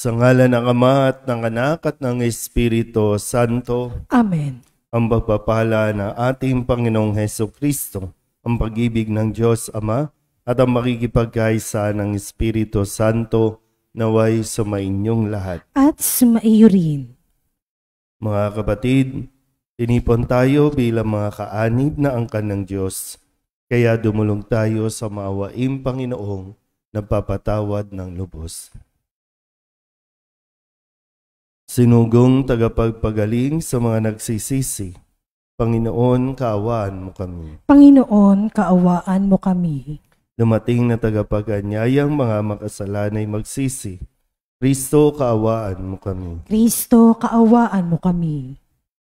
Sa ngalan ng Ama at ng Anak at ng Espiritu Santo. Amen. Ang pagpapala ng ating Panginoong Hesukristo, ang pag-ibig ng Diyos Ama at ang makikipagkaisa ng Espiritu Santo naway sumainyong lahat. At sumaiyo rin. Mga kapatid, tinipon tayo bilang mga kaanib na angkan ng Diyos. Kaya dumulong tayo sa maawaing Panginoong nagpapatawad ng lubos. Sinugong tagapagpagaling sa mga nagsisisi, Panginoon, kaawaan mo kami. Panginoon, kaawaan mo kami. Dumating na tagapaganyayang mga makasalanay magsisi, Kristo, kaawaan mo kami. Kristo, kaawaan mo kami.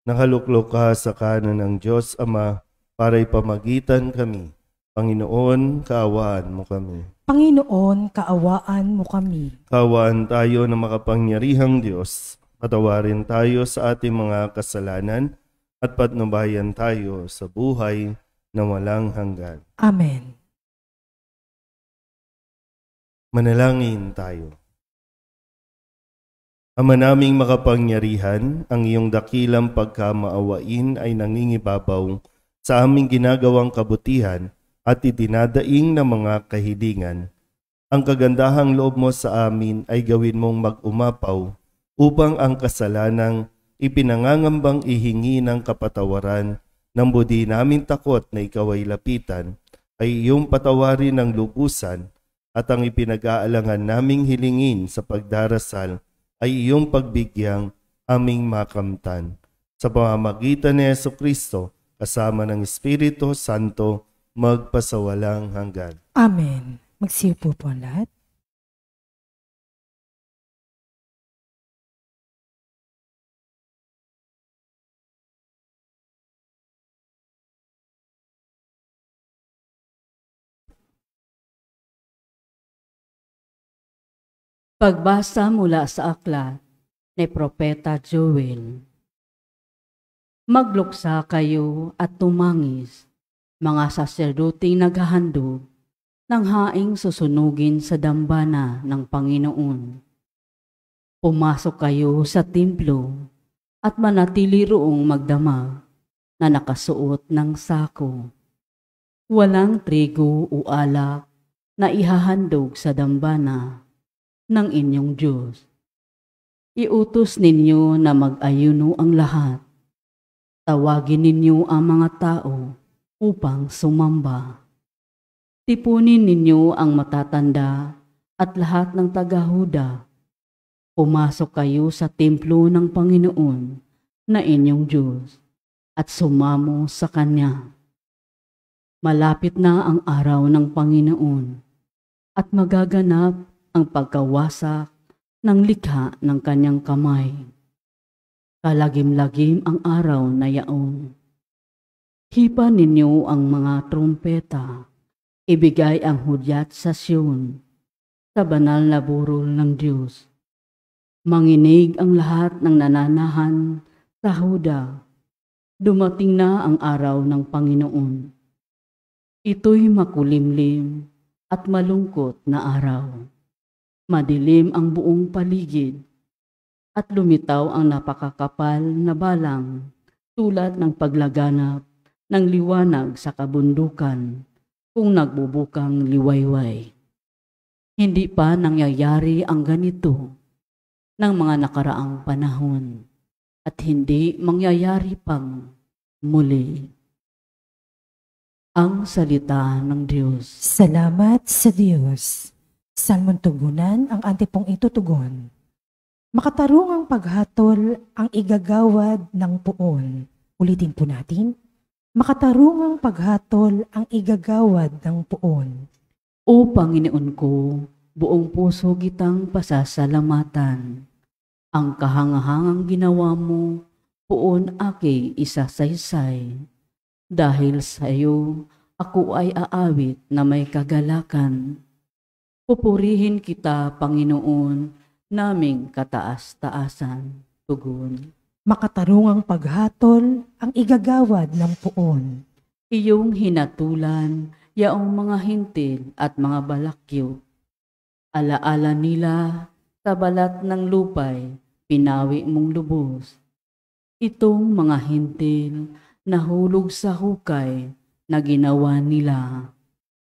Nakaluklok ka sa kanan ng Diyos Ama para ipamagitan kami. Panginoon, kaawaan mo kami. Panginoon, kaawaan mo kami. Kaawaan tayo ng makapangyarihang Diyos. Patawarin tayo sa ating mga kasalanan at patnubayan tayo sa buhay na walang hanggan. Amen. Manalangin tayo. Ama naming makapangyarihan, ang iyong dakilang pagkamaawain ay nangingibabaw sa aming ginagawang kabutihan at itinadaing ng mga kahilingan. Ang kagandahang loob mo sa amin ay gawin mong mag-umapaw upang ang kasalanang ipinangangambang ihingi ng kapatawaran ng budi naming takot na ikaw ay lapitan ay iyong patawarin ng lubusan at ang ipinag-aalangan naming hilingin sa pagdarasal ay iyong pagbigyang aming makamtan. Sa pamamagitan ni Jesucristo kasama ng Espiritu Santo magpasawalang hanggan. Amen. Magsiupo po ang lahat. Pagbasa mula sa aklat ni Propeta Joel. Magluksa kayo at tumangis, mga saserdoting naghahandog ng haing susunugin sa dambana ng Panginoon. Pumasok kayo sa templo at manatili roong magdamag na nakasuot ng sako. Walang trigo o alak na ihahandog sa dambana ng inyong Diyos. Iutos ninyo na mag-ayuno ang lahat. Tawagin ninyo ang mga tao upang sumamba. Tipunin ninyo ang matatanda at lahat ng taga-Huda. Pumasok kayo sa templo ng Panginoon na inyong Diyos at sumamo sa Kanya. Malapit na ang araw ng Panginoon at magaganap ang pagkawasak ng likha ng kanyang kamay. Kalagim-lagim ang araw na yaon. Hipa ninyo ang mga trumpeta, ibigay ang hudyat sa Sion, sa banal na burol ng Diyos. Manginig ang lahat ng nananahan sa Huda. Dumating na ang araw ng Panginoon. Ito'y makulimlim at malungkot na araw. Madilim ang buong paligid at lumitaw ang napakakapal na balang tulad ng paglaganap ng liwanag sa kabundukan kung nagbubukang liwayway. Hindi pa nangyayari ang ganito ng mga nakaraang panahon at hindi mangyayari pang muli. Ang salita ng Diyos. Salamat sa Diyos. Salmon tugunan ang antipong itutugon. Makatarungang paghatol ang igagawad ng puon. Ulitin po natin. Makatarungang paghatol ang igagawad ng puon. O Panginoon ko, buong puso kitang pasasalamatan. Ang kahangahangang ginawa mo, puon aking isasaysay. Dahil sa iyo, ako ay aawit na may kagalakan. Pupurihin kita, Panginoon, naming kataas-taasan. Tugon. Makatarungang paghatol ang igagawad ng puon. Iyong hinatulan, yaong mga hintil at mga balakyo. Alaala nila Sa balat ng lupay, pinawi mong lubos. Itong mga hintil nahulog sa hukay na ginawa nila.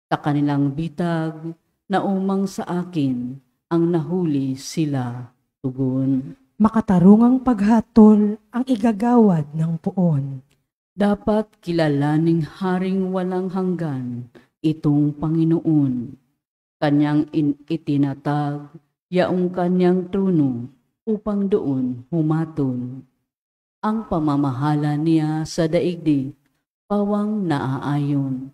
Sa kanilang bitag na umang sa akin, ang nahuli sila, tugon. Makatarungang paghatol ang igagawad ng puon. Dapat kilalaning haring walang hanggan itong Panginoon. Kanyang itinatag yaong kanyang trono upang doon humatol. Ang pamamahala niya sa daigdig, pawang naaayon.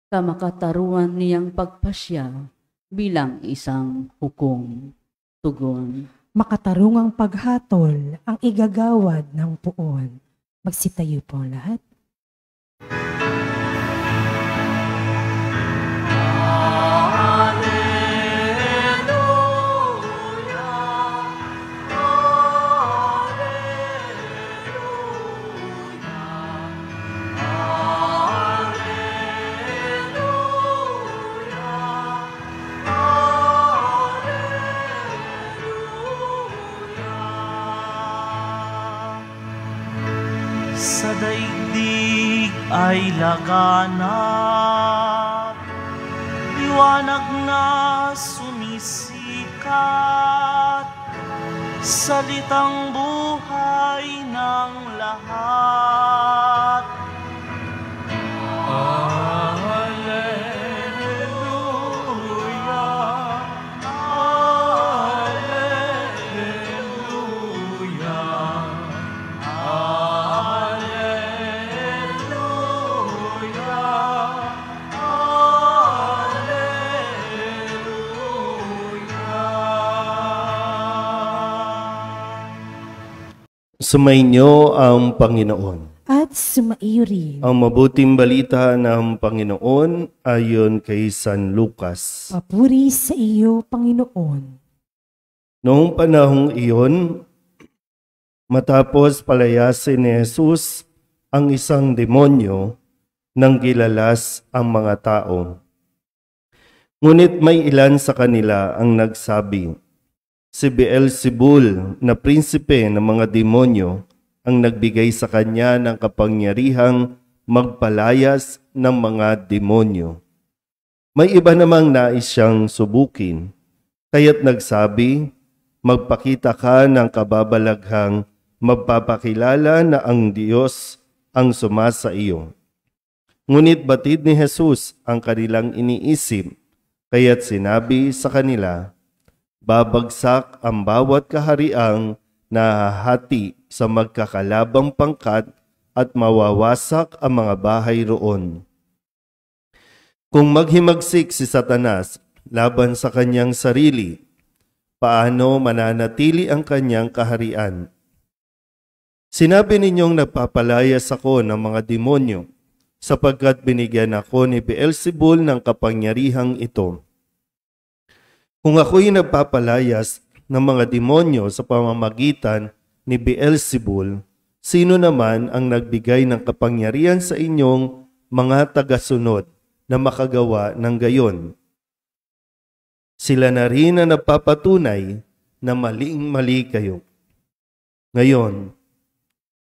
Kamakataruan niyang pagpasya bilang isang hukom, tugon. Makatarungang paghatol ang igagawad ng puon. Magsitayo po ang lahat. Sa daigdig ay laganap, liwanag na sumisikat, salitang buhay ng lahat. Sumainyo ang Panginoon. At sumaiyo rin. Ang mabuting balita ng Panginoon ayon kay San Lucas. Papuri sa iyo, Panginoon. Noong panahong iyon, matapos palayasin ni Jesus ang isang demonyo, nang gilalas ang mga tao. Ngunit may ilan sa kanila ang nagsabi, si Beelzebul na prinsipe ng mga demonyo ang nagbigay sa kanya ng kapangyarihang magpalayas ng mga demonyo. May iba namang nais siyang subukin, kaya't nagsabi, magpakita ka ng kababalaghang magpapakilala na ang Diyos ang sumasa iyo. Ngunit batid ni Jesus ang kanilang iniisip, kaya't sinabi sa kanila, babagsak ang bawat kahariang nahahati sa magkakalabang pangkat at mawawasak ang mga bahay roon. Kung maghimagsik si Satanas laban sa kanyang sarili, paano mananatili ang kanyang kaharian? Sinabi ninyong nagpapalayas ako ng mga demonyo, sapagkat binigyan ako ni Beelzebul ng kapangyarihang ito. Kung ako'y nagpapalayas ng mga demonyo sa pamamagitan ni Beelzebul, sino naman ang nagbigay ng kapangyarihan sa inyong mga tagasunod na makagawa ng gayon? Sila na rin ang nagpapatunay na maling-mali kayo. Ngayon,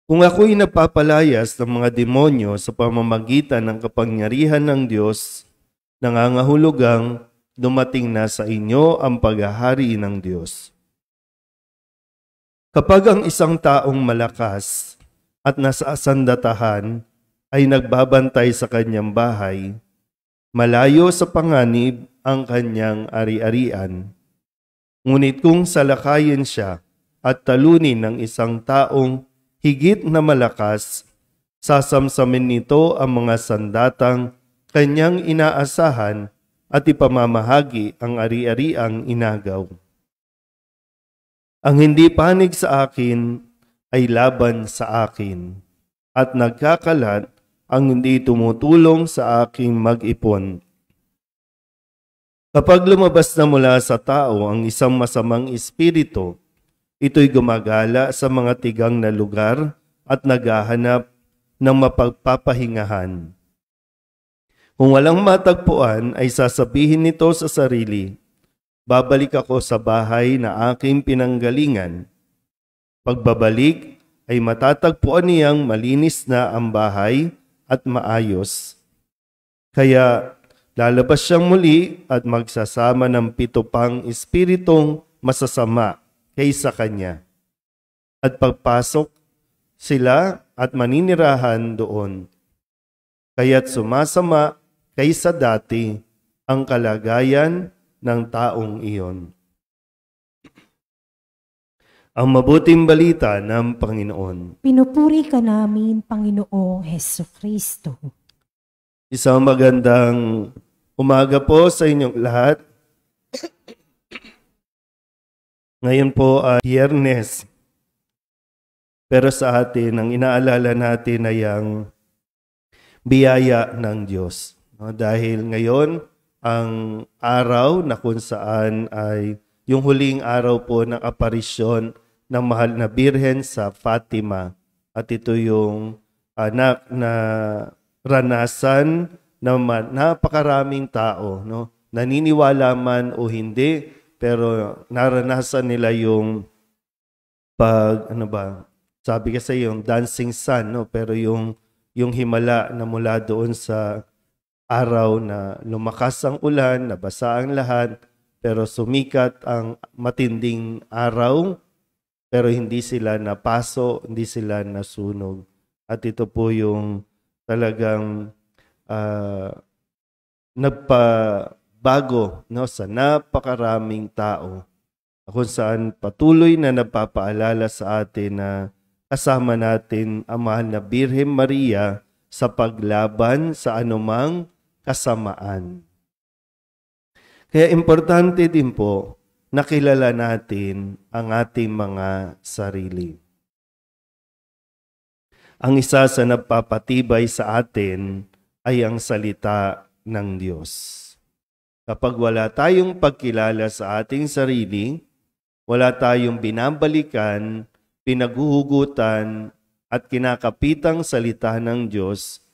kung ako'y nagpapalayas ng mga demonyo sa pamamagitan ng kapangyarihan ng Diyos, nangangahulugang dumating na sa inyo ang paghahari ng Diyos. Kapag ang isang taong malakas at nasa sandatahan ay nagbabantay sa kanyang bahay, malayo sa panganib ang kanyang ari-arian. Ngunit kung salakayin siya at talunin ng isang taong higit na malakas, sasamsamin nito ang mga sandatang kanyang inaasahan at ipamamahagi ang ari-ariang inagaw. Ang hindi panig sa akin ay laban sa akin, at nagkakalat ang hindi tumutulong sa aking mag-ipon. Kapag lumabas na mula sa tao ang isang masamang espiritu, ito'y gumagala sa mga tigang na lugar at naghahanap ng mapagpapahingahan. Kung walang matagpuan ay sasabihin nito sa sarili, babalik ako sa bahay na aking pinanggalingan. Pagbabalik ay matatagpuan niyang malinis na ang bahay at maayos. Kaya lalabas siyang muli at magsasama ng 7 pang espiritong masasama kaysa kanya. At pagpasok sila at maninirahan doon. Kaya't sumasama kaysa dati ang kalagayan ng taong iyon. Ang mabuting balita ng Panginoon. Pinupuri ka namin, Panginoong Hesus Kristo. Isang magandang umaga po sa inyong lahat. Ngayon po ay Biyernes. Pero sa atin, ang inaalala natin ay ang biyaya ng Diyos. Dahil ngayon, ang araw na kung saan ay yung huling araw po ng aparisyon ng mahal na Birhen sa Fatima. At ito yung anak na ranasan ng napakaraming tao. No? Naniniwala man o hindi, pero naranasan nila yung sabi kasi yung dancing sun, no? Pero yung himala na mula doon sa araw na lumakas ang ulan, nabasa ang lahat, pero sumikat ang matinding araw, pero hindi sila napaso, hindi sila nasunog. At ito po yung talagang nagpabago, no, sa napakaraming tao, kung saan patuloy na nagpapaalala sa atin na kasama natin ang mahal na Birhen Maria sa paglaban sa anumang kasamaan. Kaya importante din po na kilala natin ang ating mga sarili. Ang isa sa nagpapatibay sa atin ay ang salita ng Diyos. Kapag wala tayong pagkilala sa ating sarili, wala tayong binabalikan, pinaguhugutan at kinakapitang salita ng Diyos,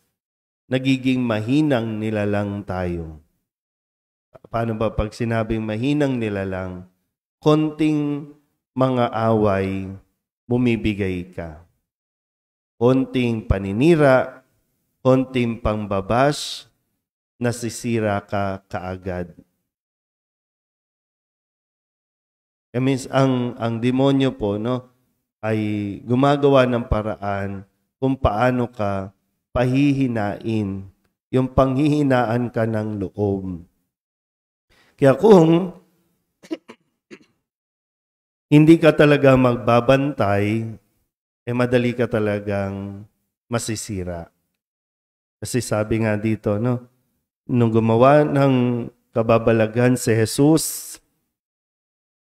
nagiging mahinang nilalang tayo. Paano ba pag sinabing mahinang nilalang? Konting mga away, bumibigay ka. Konting paninira, konting pangbabash, nasisira ka kaagad. I mean, ang demonyo po, no, ay gumagawa ng paraan kung paano ka pahihinain, yung panghihinaan ka ng loob. Kaya kung hindi ka talaga magbabantay, madali ka talagang masisira. Kasi sabi nga dito, no, nung gumawa ng kababalaghan si Jesus,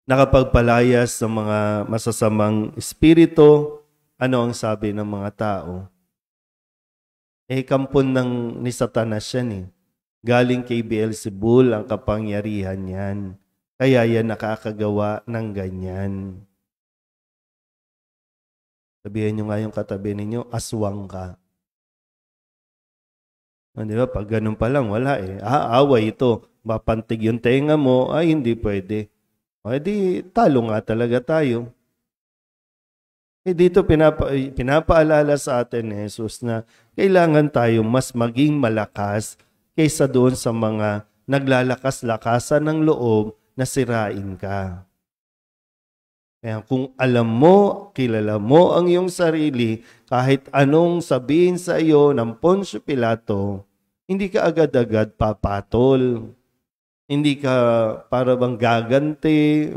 nakapagpalayas ng mga masasamang espiritu, ano ang sabi ng mga tao? Kampon ni Satanas yan . Galing kay Beelzebul ang kapangyarihan yan. Kaya yan nakakagawa ng ganyan. Sabihin nyo nga yung katabi ninyo, aswang ka. Di ba? Pag ganun pa lang, wala . Away ito. Mapantig yung tenga mo, ay hindi pwede. Di talo nga talaga tayo. Dito pinapaalala sa atin ni Jesus na kailangan tayo mas maging malakas kaysa doon sa mga naglalakas-lakasan ng loob na sirain ka. Kaya kung alam mo, kilala mo ang iyong sarili, kahit anong sabihin sa iyo ng Poncio Pilato, hindi ka agad-agad papatol. Hindi ka para bang gaganti.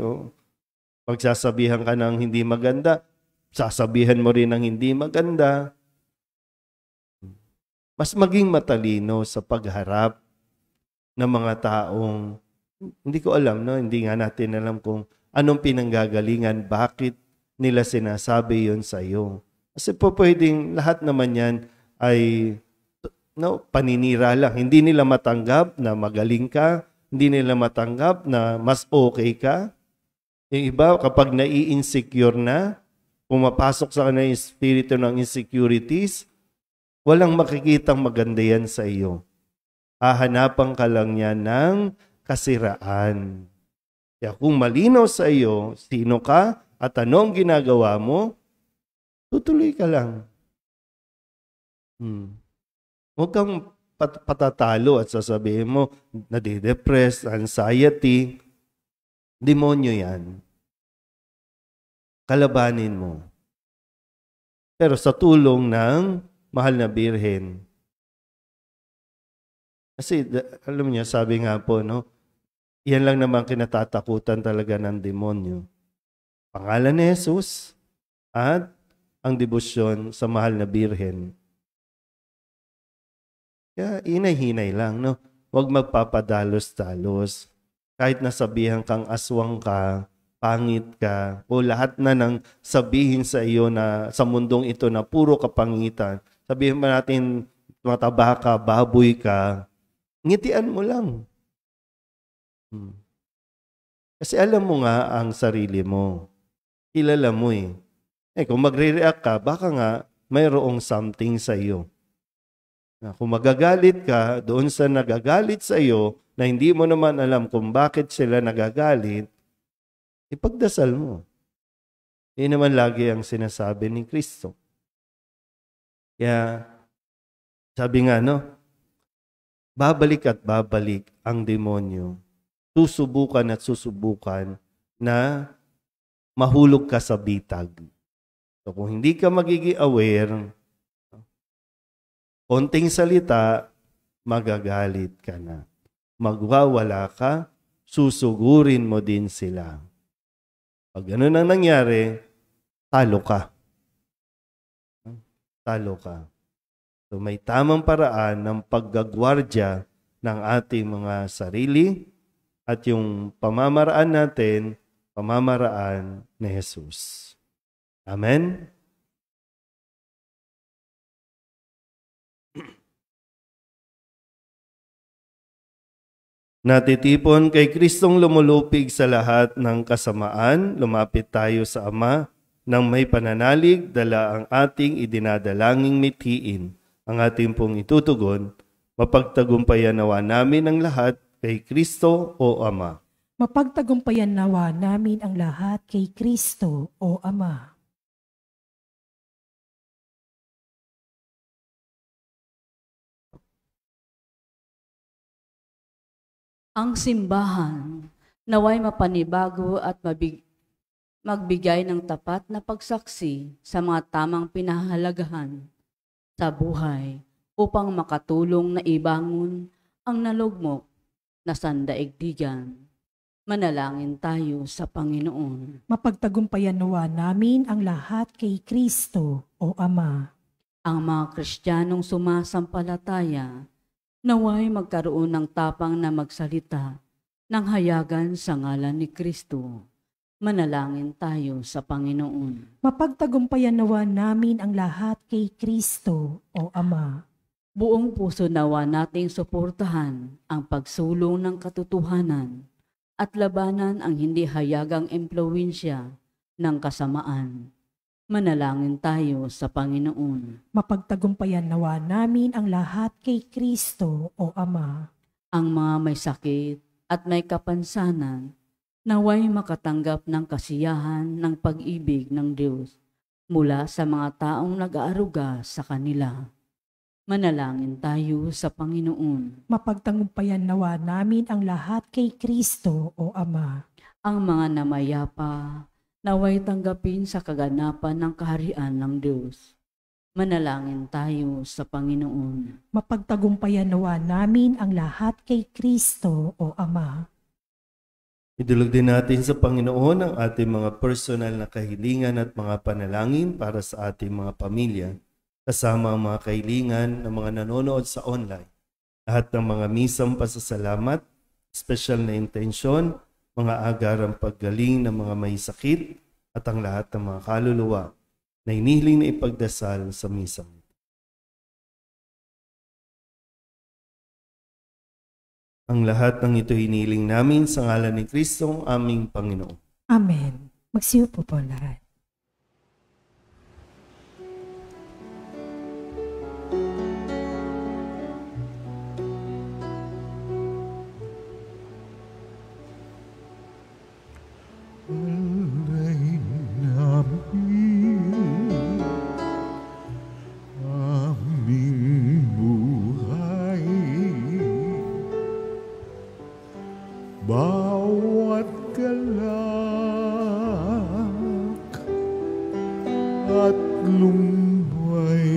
Pagsasabihan ka ng hindi maganda, sasabihan mo rin ng hindi maganda. Mas maging matalino sa pagharap ng mga taong hindi ko alam, no? Hindi nga natin alam kung anong pinanggagalingan, bakit nila sinasabi yon sa iyo. Kasi po pwedeng lahat naman yan ay paninira lang. Hindi nila matanggap na magaling ka, hindi nila matanggap na mas okay ka. Yung iba, kapag nai-insecure na, pumapasok sa kanila yung espiritu ng insecurities, walang makikitang maganda yan sa iyo. Hahanapan ka lang yan ng kasiraan. Kaya kung malinaw sa iyo, sino ka at anong ginagawa mo, tutuloy ka lang. Huwag kang patatalo at sasabihin mo, nadidepress, anxiety. Demonyo yan. Kalabanin mo. Pero sa tulong ng mahal na Birhen. Kasi alam niyo, sabi nga po, no, yan lang naman kinatatakutan talaga ng demonyo. Pangalan ni Jesus at ang debosyon sa mahal na Birhen. Kaya inay-hinay lang, no? Huwag magpapadalos-dalos. Kahit nasabihan kang aswang ka, pangit ka, o lahat na nang sabihin sa iyo na sa mundong ito na puro kapangitan. Sabihin ba natin mataba ka, baboy ka, ngitian mo lang. Kasi alam mo nga ang sarili mo. Kilala mo eh. Kung magre-react ka, baka nga mayroong something sa iyo. Kung magagalit ka doon sa nagagalit sa iyo na hindi mo naman alam kung bakit sila nagagalit, ipagdasal mo. Yun naman lagi ang sinasabi ni Kristo. Kaya sabi nga, no, babalik at babalik ang demonyo. Susubukan at susubukan na mahulog ka sa bitag. So kung hindi ka magiging aware, konting salita, magagalit ka na. Magwawala ka, susugurin mo din sila. Pag ganun ang nangyari, talo ka. Talo ka. So may tamang paraan ng paggagwardya ng ating mga sarili at yung pamamaraan natin, pamamaraan ni Jesus. Amen? Natitipon kay Kristong lumulupig sa lahat ng kasamaan, lumapit tayo sa Ama nang may pananalig, dala ang ating idinadalangin mithiin, ang ating pong itutugon, mapagtagumpayan nawa namin ang lahat kay Kristo o Ama. Mapagtagumpayan nawa namin ang lahat kay Kristo o Ama. Ang simbahan naway mapanibago at magbigay ng tapat na pagsaksi sa mga tamang pinahalagahan sa buhay upang makatulong na ibangon ang nalugmok na sandaigdigan. Manalangin tayo sa Panginoon. Mapagtagumpayan nawa namin ang lahat kay Kristo o Ama. Ang mga Kristiyanong sumasampalataya naway magkaroon ng tapang na magsalita ng hayagan sa ngalan ni Kristo. Manalangin tayo sa Panginoon. Mapagtagumpayan nawa namin ang lahat kay Kristo o Ama. Buong puso nawa nating suportahan ang pagsulong ng katotohanan at labanan ang hindi hayagang impluwensya ng kasamaan. Manalangin tayo sa Panginoon. Mapagtagumpayan nawa namin ang lahat kay Kristo o Ama. Ang mga may sakit at may kapansanan, naway makatanggap ng kasiyahan ng pag-ibig ng Diyos mula sa mga taong nag-aaruga sa kanila. Manalangin tayo sa Panginoon. Mapagtagumpayan nawa namin ang lahat kay Kristo o Ama. Ang mga namayapa, naway tanggapin sa kaganapan ng kaharian ng Diyos. Manalangin tayo sa Panginoon. Mapagtagumpayan nawa namin ang lahat kay Kristo o Ama. Idulog din natin sa Panginoon ang ating mga personal na kahilingan at mga panalangin para sa ating mga pamilya, kasama ang mga kahilingan ng mga nanonood sa online. Lahat ng mga misang pasasalamat, special na intensyon, mga agarang paggaling ng mga may sakit, at ang lahat ng mga kaluluwa na inihiling na ipagdasal sa misang. Ang lahat ng ito hiniling namin sa ngalan ni Kristong aming Panginoon. Amen. Magsiupo po lahat. at lumbay,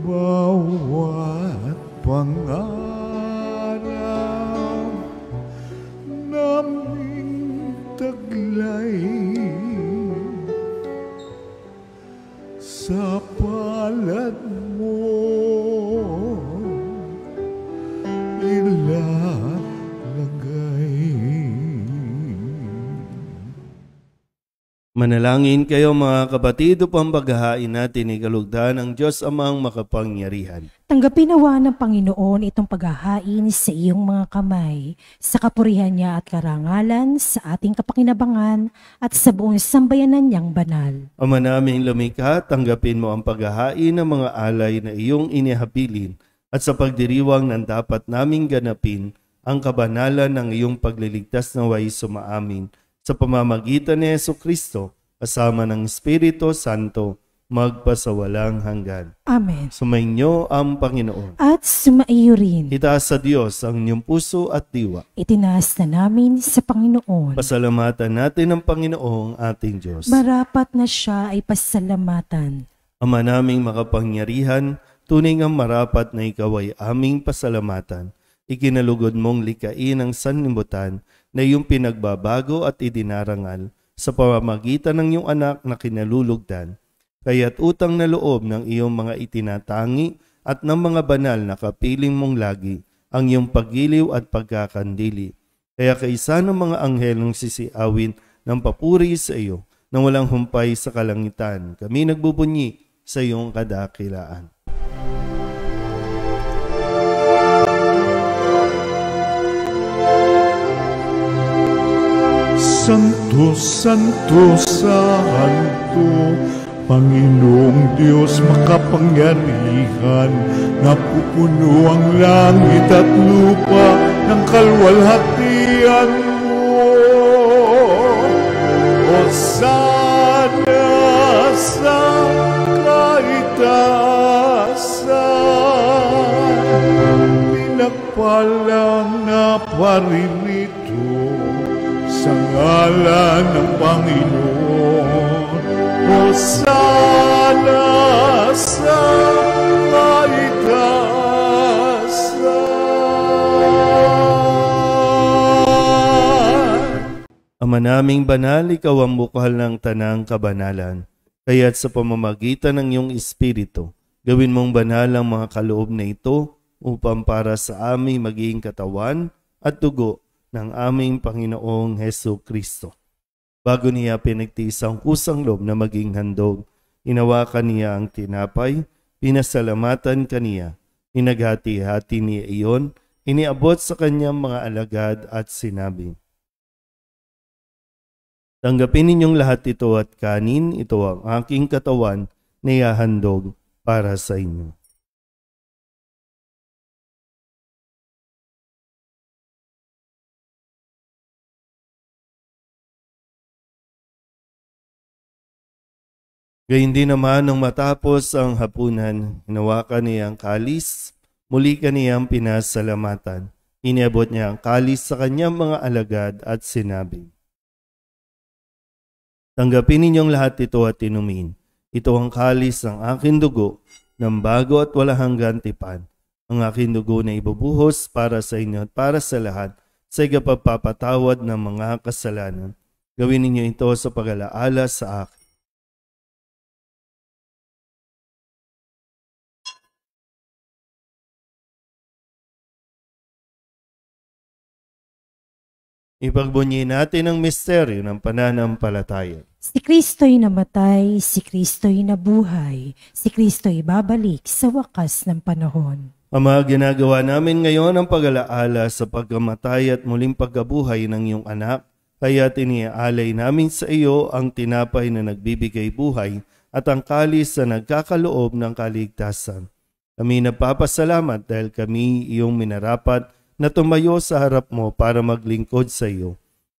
bawat pangarap naming taglay sa palad mo ilalagay. Manalangin kayo mga kapatid upang paghahain natin ikalugdan ang Diyos Amang makapangyarihan. Tanggapin nawa ng Panginoon itong paghahain sa iyong mga kamay, sa kapurihan niya at karangalan, sa ating kapakinabangan at sa buong sambayanan niyang banal. Ama naming lumikha, tanggapin mo ang paghahain ng mga alay na iyong inihabilin at sa pagdiriwang ng dapat naming ganapin ang kabanalan ng iyong pagliligtas na way sumaamin sa pamamagitan ni Jesucristo kasama ng Espiritu Santo magpasawalang hanggan. Amen. Sumainyo ang Panginoon. At sumaiyo rin. Itaas sa Diyos ang inyong puso at diwa. Itinaas na namin sa Panginoon. Pasalamatan natin ang Panginoong ating Diyos. Marapat na siya ay pasalamatan. Ama naming makapangyarihan, tunay ngang marapat na ikaw ay aming pasalamatan. Ikinalugod mong likain ang sanlibutan na iyong pinagbabago at idinarangal sa pamamagitan ng iyong anak na kinalulugdan. Kaya't utang na loob ng iyong mga itinatangi at ng mga banal na kapiling mong lagi ang iyong paggiliw at pagkakandili. Kaya kaisa ng mga anghelong sisiawin ng papuri sa iyo na walang humpay sa kalangitan, kami nagbubunyi sa iyong kadakilaan. Santo, Santo, Santo, Panginoong Diyos makapangyarihan, napupuno ang langit at lupa ng kalwalhatian mo. Hosana sa kaitaasan, pinagpalang na paririto sa ngalan ng Panginoon. Hosana sa kaitaasan. Ama naming banal, ikaw ang bukal ng tanang kabanalan. Kaya't sa pamamagitan ng iyong Espiritu, gawin mong banal ang mga kaloob na ito upang para sa aming maging katawan at dugo ng aming Panginoong Jesucristo. Bago niya pinagtiis ang kusang loob na maging handog, hinawakan niya ang tinapay, pinasalamatan kaniya, inaghati-hati niya iyon, iniabot sa kanyang mga alagad at sinabi, "Tanggapin ninyong lahat ito at kanin, ito ang aking katawan na ihahandog para sa inyo." Gayun din naman nang matapos ang hapunan, hinawakan niya ang kalis, muli kaniyang pinasalamatan. Iniabot niya ang kalis sa kanyang mga alagad at sinabi, "Tanggapin ninyong lahat ito at inumin. Ito ang kalis ng aking dugo, ng bago at walang hanggan tipan. Ang aking dugo na ibubuhos para sa inyo at para sa lahat sa ikapagpapatawad ng mga kasalanan. Gawin ninyo ito sa pag-alaala sa akin." Ipagbunyi natin ang misteryo ng pananampalataya. Si Kristo'y namatay, si Kristo'y nabuhay, si Kristo'y babalik sa wakas ng panahon. Ama, ginagawa namin ngayon ang pag-alaala sa pagkamatay at muling pagkabuhay ng iyong anak, kaya tiniaalay namin sa iyo ang tinapay na nagbibigay buhay at ang kalis na nagkakaloob ng kaligtasan. Kami nagpapasalamat dahil kami iyong minarapat na tumayo sa harap mo para maglingkod sa iyo.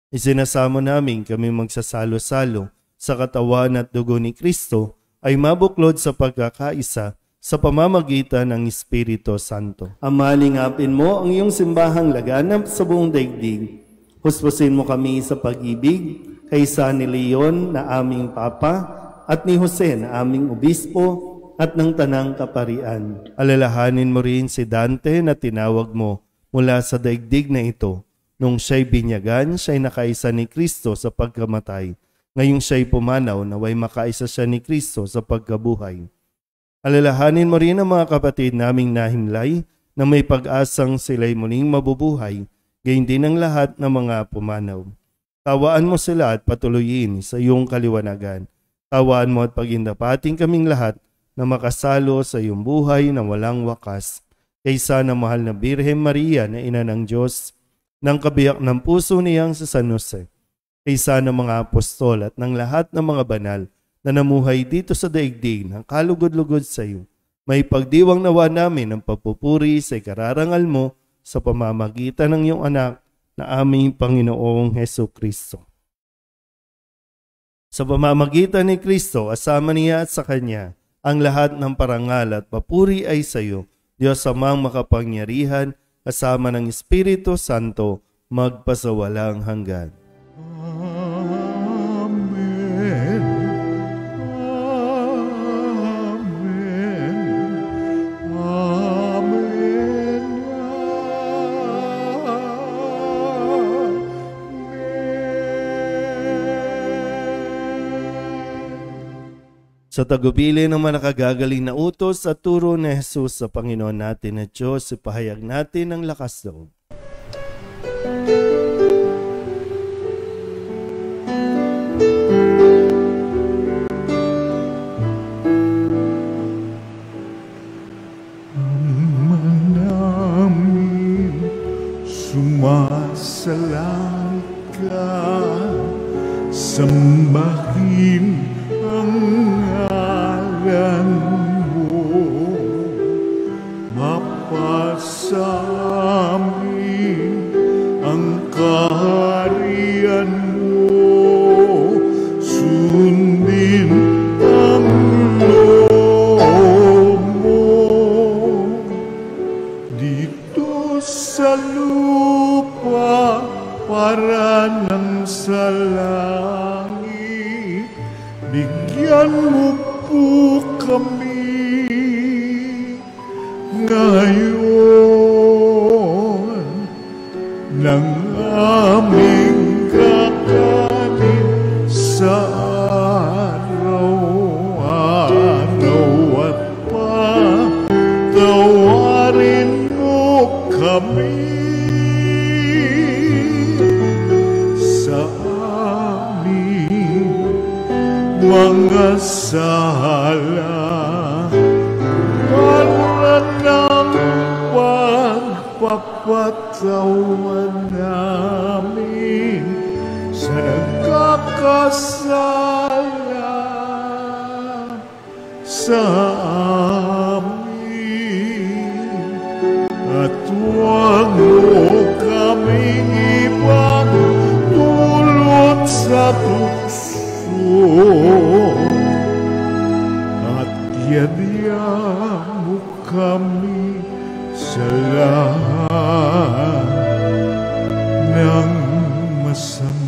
Isinasamo namin kami magsasalo-salo sa katawan at dugo ni Kristo ay mabuklod sa pagkakaisa sa pamamagitan ng Espiritu Santo. Ama, lingapin mo ang iyong simbahang laganap sa buong daigdig. Huspusin mo kami sa pag-ibig, kaysa ni Leon na aming Papa at ni Jose na aming Obispo at ng Tanang Kaparian. Alalahanin mo rin si Dante na tinawag mo mula sa daigdig na ito. Nung siya'y binyagan, siya'y nakaisa ni Kristo sa pagkamatay. Ngayong siya'y pumanaw, naway makaisa siya ni Kristo sa pagkabuhay. Alalahanin mo rin ang mga kapatid naming nahimlay na may pag-asang sila'y muling mabubuhay, gayon din ang lahat ng mga pumanaw. Tawaan mo sila at patuloyin sa iyong kaliwanagan. Tawaan mo at pagindapating kaming lahat na makasalo sa iyong buhay na walang wakas. Kaysa na mahal na Birhen Maria na ina ng Diyos, ng kabiyak ng puso niyang sa San Jose, kaysa ng mga apostol at ng lahat ng mga banal na namuhay dito sa daigdig ng kalugod-lugod sa iyo, may pagdiwang nawa namin ng papupuri sa ikararangal mo sa pamamagitan ng iyong anak na aming Panginoong Heso Kristo. Sa pamamagitan ni Kristo, asama niya at sa Kanya, ang lahat ng parangal at papuri ay sa iyo, Diyos Amang makapangyarihan, kasama ng Espiritu Santo, magpasawalang hanggan. Amen. Amen. Amen. Sa tagubili ng mga nakagagaling na utos at turo ni Jesus sa Panginoon natin at Diyos, ipahayag natin ang lakas loob. Namin sumasalang ka, sambahin ang ngalan mo, mapasamin ang kaharian mo, sundin ang loob mo dito sa lupa para nang sa langit. Bigyan mo po kami ngayon ng aming kakanin sa araw-araw at patawarin mo kami sa aming mga sala, para ng pagpapatawan namin sa nagkakasala sa amin, at huwag mo kaming ipagdulot sa tukso, at yadya mo kami sa lahat ng masama.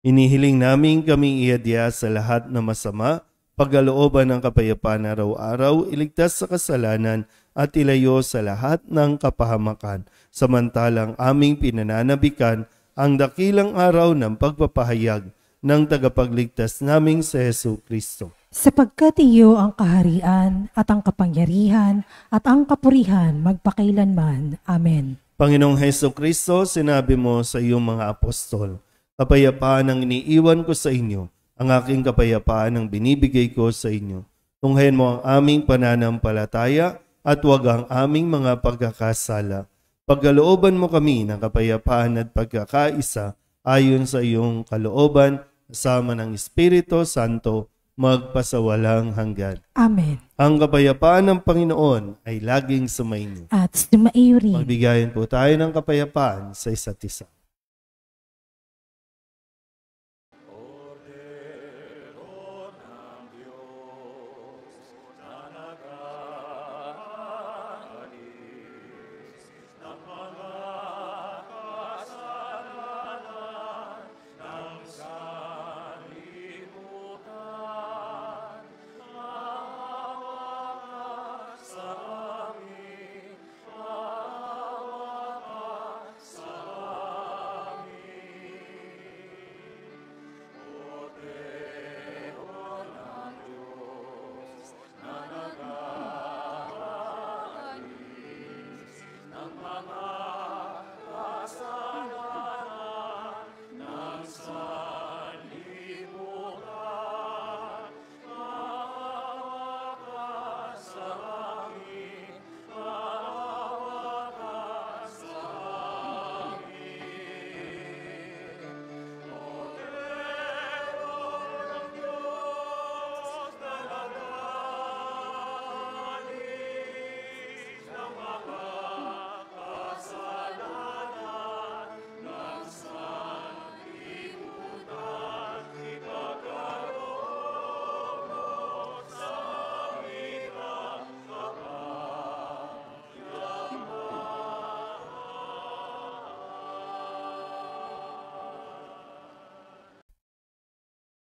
Inihiling namin kaming iadya sa lahat na masama, pagkalooban ng kapayapaan araw-araw, iligtas sa kasalanan at ilayo sa lahat ng kapahamakan, samantalang aming pinananabikan ang dakilang araw ng pagpapahayag ng tagapagligtas naming si Hesu Kristo. Sapagkat iyo ang kaharian at ang kapangyarihan at ang kapurihan magpakailanman. Amen. Panginoong Hesu Kristo, sinabi mo sa iyong mga apostol, kapayapaan ang iniiwan ko sa inyo, ang aking kapayapaan ang binibigay ko sa inyo. Tunghayan mo ang aming pananampalataya at huwag ang aming mga pagkakasala. Pagkalooban mo kami ng kapayapaan at pagkakaisa ayon sa iyong kalooban, kasama ng Espiritu Santo, magpasawalang hanggan. Amen. Ang kapayapaan ng Panginoon ay laging sumainyo. At sumaiyo rin. Magbigayan po tayo ng kapayapaan sa isa't isa.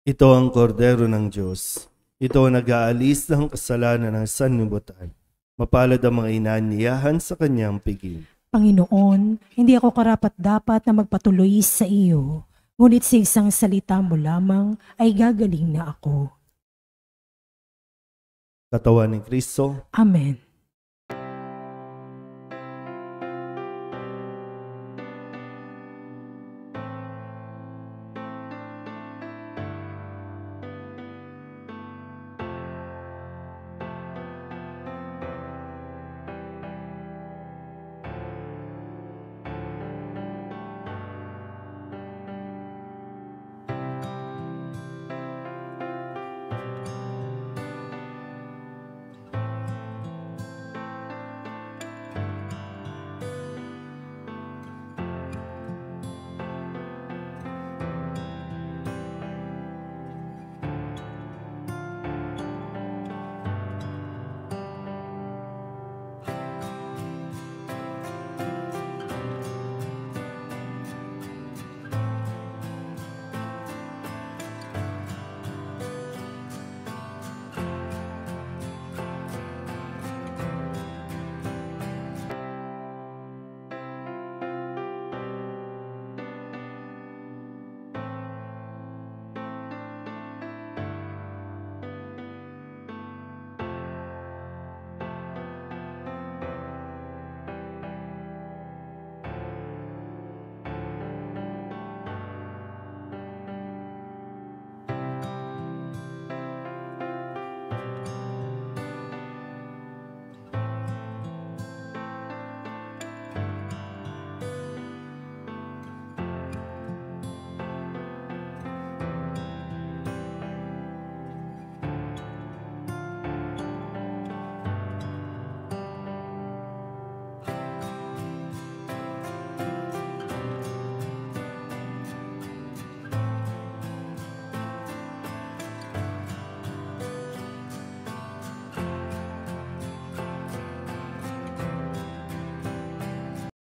Ito ang kordero ng Diyos. Ito ang nag-aalis ng kasalanan ng sanlibutan. Mapalad ang mga inaanyayahan sa kanyang piging. Panginoon, hindi ako karapat-dapat na magpatuloy sa iyo, ngunit sa isang salita mo lamang ay gagaling na ako. Katawan ni Kristo. Amen.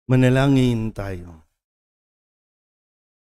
Manalangin tayo.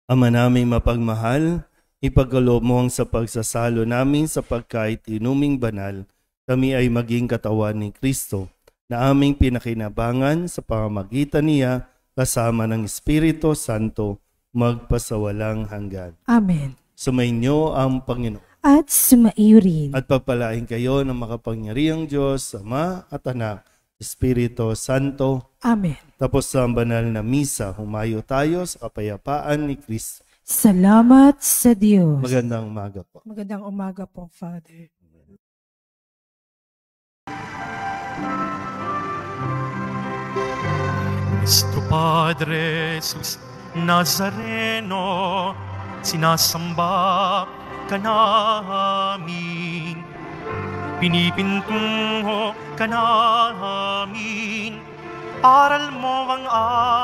Ama naming mapagmahal, ipagkaloob mo ang sa pagsasalo namin sa pagkain inuming banal, kami ay maging katawan ni Kristo na aming pinakinabangan sa pamamagitan niya kasama ng Espiritu Santo magpasawalang hanggan. Amen. Sumainyo ang Panginoon. At sumaiyo rin. At pagpalain kayo ng makapangyarihang Diyos, Ama at Anak, Espiritu Santo. Amen. Tapos sa banal na misa, humayo tayo sa kapayapaan ni Kristo. Salamat sa Diyos. Magandang umaga po. Magandang umaga po, Father. Cristo Padre Jesus Nazareno, sinasamba ka namin. Pinipintungo ka namin, aral mo ang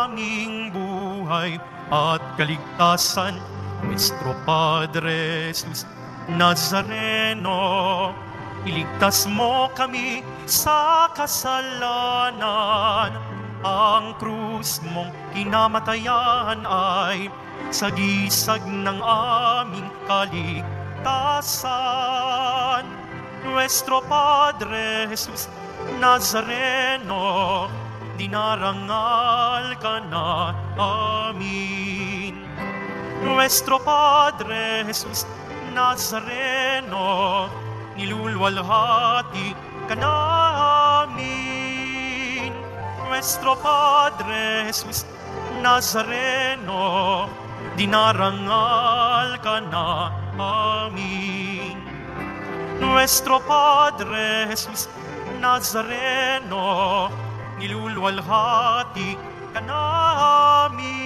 aming buhay at kaligtasan. Nuestro Padre Jesus Nazareno, iligtas mo kami sa kasalanan. Ang krus mong kinamatayan ay sagisag ng aming kaligtasan. Nuestro Padre Jesus Nazareno, dinarangal ka na amin. Nuestro Padre Jesus Nazareno, nilulwalhati ka na amin. Nuestro Padre Jesus Nazareno, dinarangal ka na amin. Nuestro Padre Jesus Nazareno, nilulwalhati ka namin.